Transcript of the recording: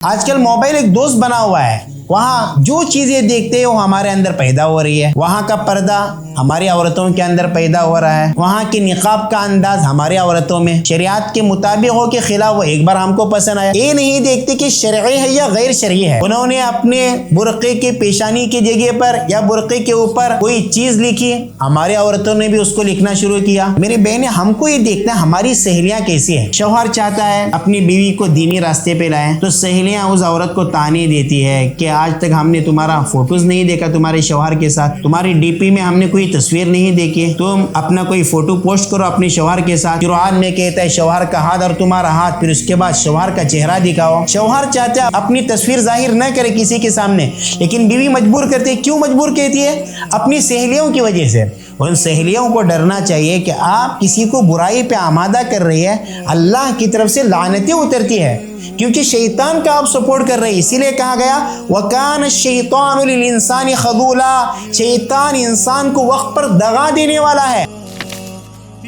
آج کل موبائل ایک دوست بنا ہوا ہے، وہاں جو چیزیں دیکھتے ہیں وہ ہمارے اندر پیدا ہو رہی ہے۔ وہاں کا پردہ ہماری عورتوں کے اندر پیدا ہو رہا ہے، وہاں کی نقاب کا انداز ہماری عورتوں میں شریعت کے مطابق ہو کے خلاف وہ ایک بار ہم کو پسند آیا۔ یہ نہیں دیکھتے کہ شرعی ہے یا غیر شرعی ہے۔ انہوں نے اپنے برقعے کے پیشانی کی جگہ پر یا برقعے کے اوپر کوئی چیز لکھی، ہماری عورتوں نے بھی اس کو لکھنا شروع کیا۔ میری بہنیں، ہم کو یہ دیکھنا ہماری سہیلیاں کیسی ہیں۔ شوہر چاہتا ہے اپنی بیوی کو دینی راستے پہ لائیں تو سہیلیاں اس عورت کو تانے دیتی ہے کہ آج تک ہم نے تمہارا فوٹوز نہیں دیکھا تمہارے شوہر کے ساتھ، تمہاری ڈی پی میں ہم نے کوئی تصویر نہیں دیکھی، تم اپنا کوئی فوٹو پوسٹ کرو اپنے شوہر کے ساتھ۔ قرآن میں کہتا ہے شوہر کا ہاتھ اور تمہارا ہاتھ، پھر اس کے بعد شوہر کا چہرہ دکھاؤ۔ شوہر چاہتا ہے اپنی تصویر ظاہر نہ کرے کسی کے سامنے، لیکن بیوی مجبور کرتی ہے۔ کیوں مجبور کہتی ہے؟ اپنی سہیلیوں کی وجہ سے۔ ان سہیلیوں کو ڈرنا چاہیے کہ آپ کسی کو برائی پہ آمادہ کر رہی ہے، اللہ کی طرف سے لعنتیں اترتی ہے، کیونکہ شیطان کا آپ سپورٹ کر رہے ہیں۔ اسی لیے کہا گیا وَكَانَ الشَّيْطَانُ لِلْإِنسَانِ خَذُولًا، شیطان انسان کو وقت پر دغا دینے والا ہے۔